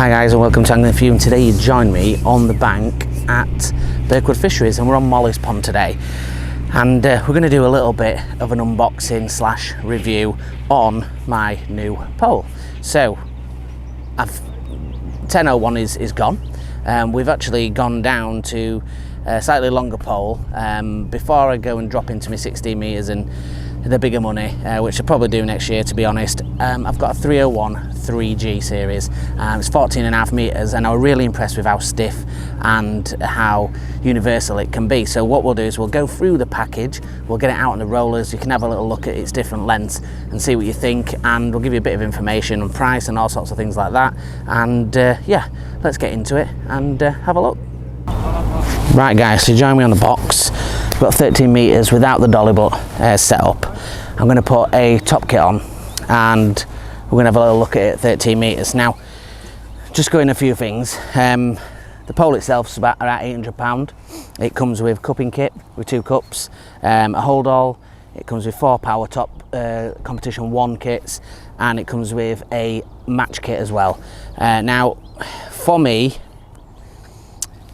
Hi guys and welcome to Angling For You, and today you join me on the bank at Birkwood Fisheries and we're on Molly's Pond today, and we're going to do a little bit of an unboxing slash review on my new pole. So 1001 is gone. We've actually gone down to a slightly longer pole before I go and drop into my 16 metres and the bigger money, which I'll probably do next year, to be honest. I've got a 301 3G series. It's 14.5 metres and I was really impressed with how stiff and how universal it can be. So what we'll do is we'll go through the package, we'll get it out on the rollers, you can have a little look at its different lengths and see what you think, and we'll give you a bit of information on price and all sorts of things like that. And yeah, let's get into it and have a look. Right guys, so join me on the box. I've got 13 metres without the dolly butt set up. I'm going to put a top kit on and we're going to have a little look at it at 13 metres. Now, just going a few things. The pole itself is about £800. It comes with cupping kit with 2 cups, a hold all. It comes with 4 power top competition 1 kits, and it comes with a match kit as well. Now, for me,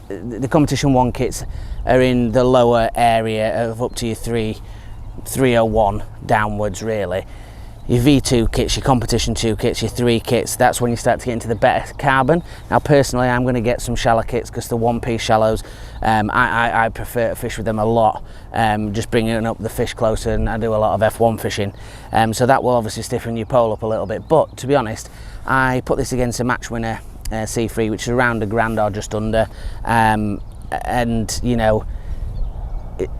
the competition 1 kits are in the lower area of up to your 301 downwards really. Your V2 kits, your competition 2 kits, your 3 kits, that's when you start to get into the better carbon. Now personally I'm going to get some shallow kits because the 1-piece shallows, I prefer to fish with them a lot, just bringing up the fish closer, and I do a lot of F1 fishing, so that will obviously stiffen your pole up a little bit. But to be honest, I put this against a match winner C3, which is around £1,000 or just under, and you know,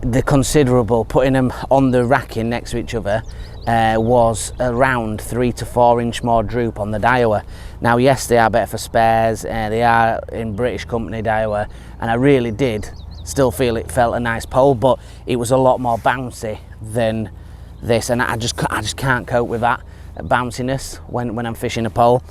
the considerable, putting them on the racking next to each other, was around 3 to 4 inch more droop on the Daiwa. Now yes, they are better for spares, they are in British company Daiwa, and I really did still feel it felt a nice pole, but it was a lot more bouncy than this, and I just can't cope with that bounciness when I'm fishing a pole.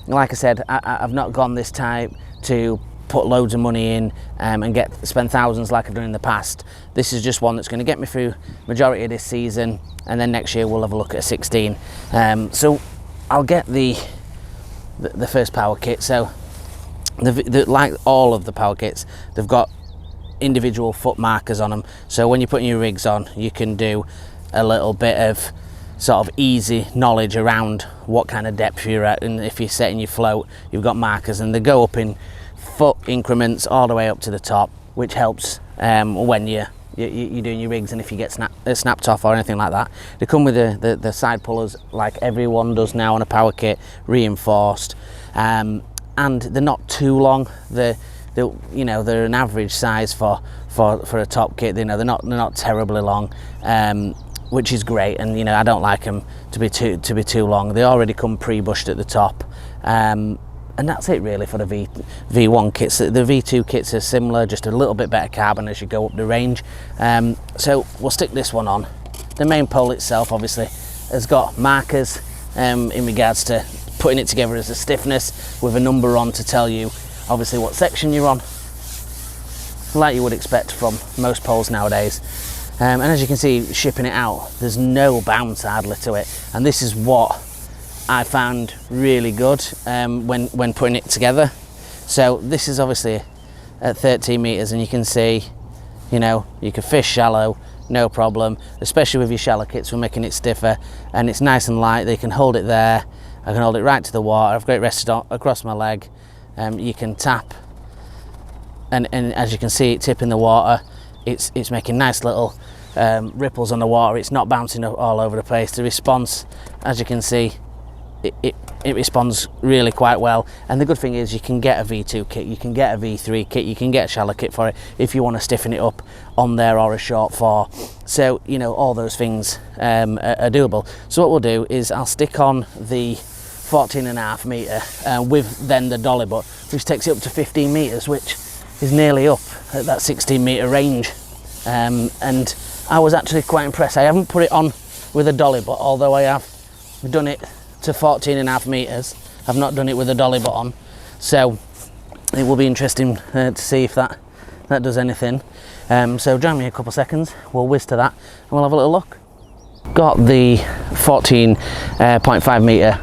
Like I said, I've not gone this type to put loads of money in and spend thousands like I've done in the past. This is just one that's going to get me through majority of this season, and then next year we'll have a look at a 16. So I'll get the first power kit. So like all of the power kits, they've got individual foot markers on them, so when you're putting your rigs on you can do a little bit of sort of easy knowledge around what kind of depth you're at, and if you're setting your float you've got markers, and they go up in foot increments all the way up to the top, which helps when you're doing your rigs, and if you get snapped off or anything like that. They come with the side pullers like everyone does now on a power kit, reinforced, and they're not too long. They're they're an average size for a top kit. You know, they're not terribly long, which is great, and you know, I don't like them to be too long. They already come pre-bushed at the top, and that's it really for the V1 kits. The V2 kits are similar, just a little bit better carbon as you go up the range. So we'll stick this one on. The main pole itself obviously has got markers in regards to putting it together as a stiffness, with a number on to tell you obviously what section you're on, like you would expect from most poles nowadays. And as you can see, shipping it out, there's no bounce hardly to it, and this is what I found really good when putting it together. So this is obviously at 13 metres, and you can see, you know, you can fish shallow no problem, especially with your shallow kits. We're making it stiffer and it's nice and light. They can hold it there, I can hold it right to the water. I've got it rested across my leg. You can tap, and as you can see it tipping the water, it's making nice little ripples on the water. It's not bouncing all over the place. The response, as you can see, it responds really quite well. And the good thing is you can get a V2 kit, you can get a V3 kit, you can get a shallow kit for it if you want to stiffen it up on there, or a short 4. So you know, all those things are doable. So what we'll do is I'll stick on the 14.5 metre with then the dolly butt, which takes it up to 15 metres, which is nearly up at that 16 metre range. And I was actually quite impressed. I haven't put it on with a dolly butt, although I have done it to 14.5 metres. I've not done it with a dolly butt on, so it will be interesting to see if that does anything. So join me a couple of seconds, we'll whiz to that and we'll have a little look. Got the 14.5 metre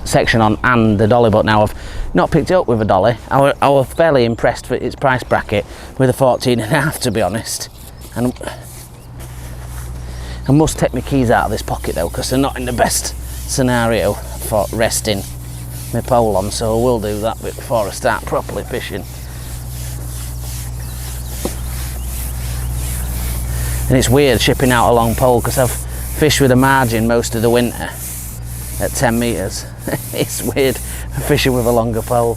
section on and the dolly, but now I've not picked it up with a dolly. I was fairly impressed with its price bracket with a 14.5, to be honest. And I must take my keys out of this pocket though, because they're not in the best scenario for resting my pole on, so I will do that before I start properly fishing. And it's weird shipping out a long pole, because I've fished with a margin most of the winter at 10 metres. It's weird fishing with a longer pole.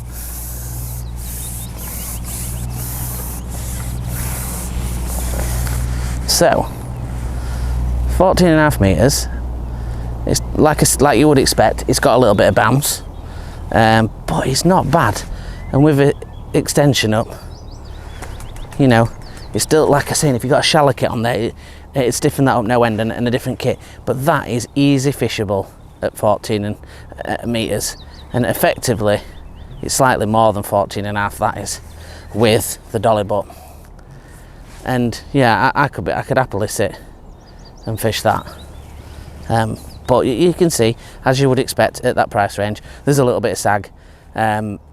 So 14.5 metres. It's like you would expect. It's got a little bit of bounce, but it's not bad. And with it extension up, you know, it's still, like I said, if you've got a shallow kit on there, it's stiffen that up no end and a different kit. But that is easy fishable at 14 metres, and effectively it's slightly more than 14.5, that is, with the dolly butt. And yeah, I could happily sit and fish that. But you can see, as you would expect at that price range, there's a little bit of sag,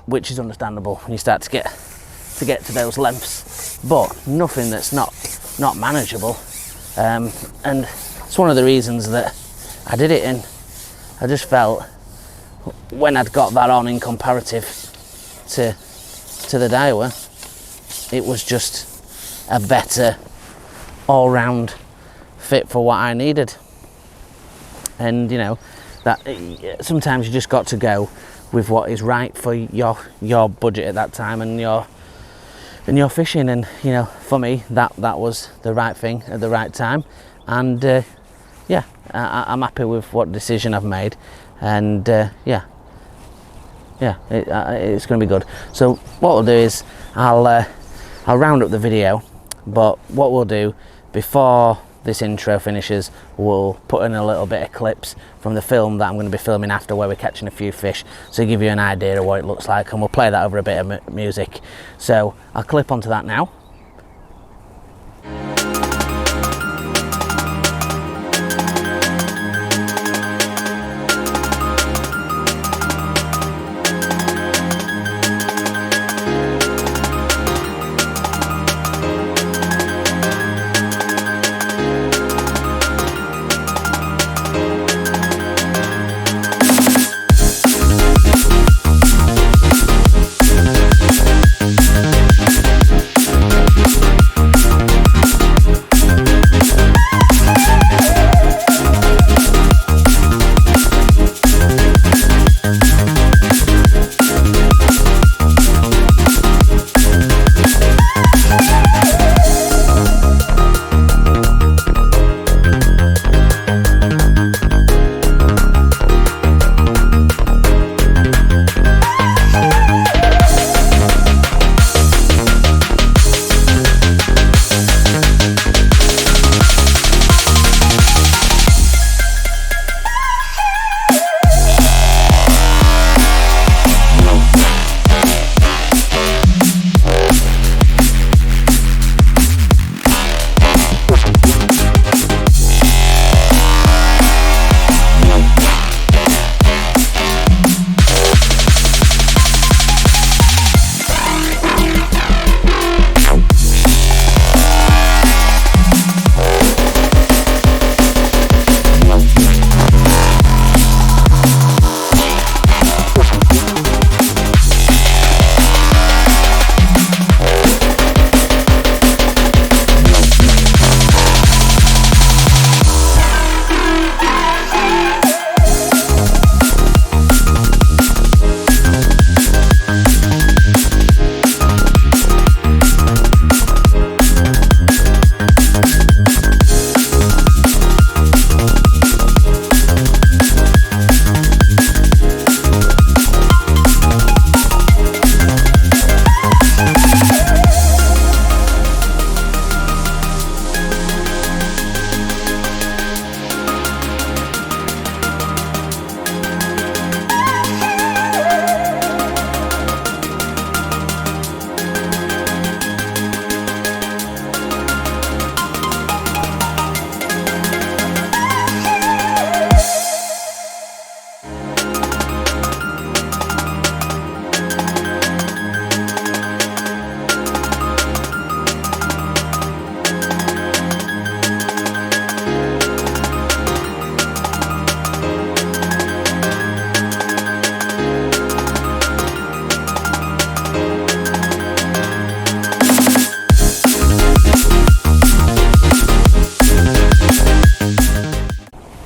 which is understandable when you start to get to those lengths, but nothing that's not manageable. And it's one of the reasons that I did it, and I just felt when I'd got that on in comparative to the Daiwa, it was just a better all-round fit for what I needed. And you know, that sometimes you just got to go with what is right for your budget at that time and your fishing. And you know, for me, that was the right thing at the right time. And yeah, I'm happy with what decision I've made. And yeah, it's going to be good. So what we'll do is I'll round up the video, but what we'll do before this intro finishes, we'll put in a little bit of clips from the film that I'm going to be filming after, where we're catching a few fish, so give you an idea of what it looks like, and we'll play that over a bit of music. So I'll clip onto that now.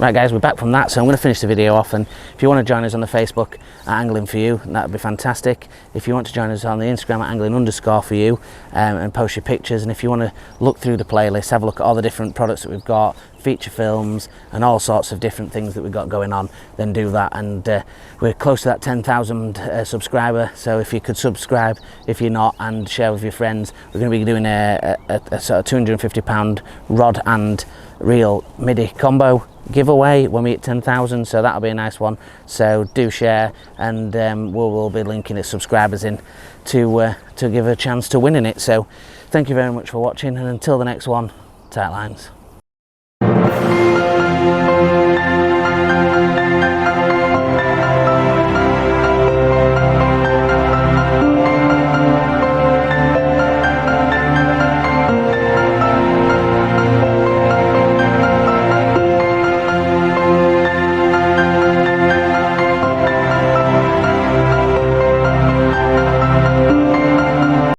Right guys, we're back from that, so I'm going to finish the video off, and if you want to join us on the Facebook at Angling For You, that would be fantastic. If you want to join us on the Instagram at angling_for_you, and post your pictures, and if you want to look through the playlist, have a look at all the different products that we've got, feature films and all sorts of different things that we've got going on, then do that. And we're close to that 10,000 subscriber, so if you could subscribe if you're not, and share with your friends. We're going to be doing a sort of £250 rod and reel MIDI combo giveaway when we hit 10,000, so that'll be a nice one. So do share, and we'll be linking the subscribers in to give a chance to winning it. So thank you very much for watching, and until the next one, tight lines.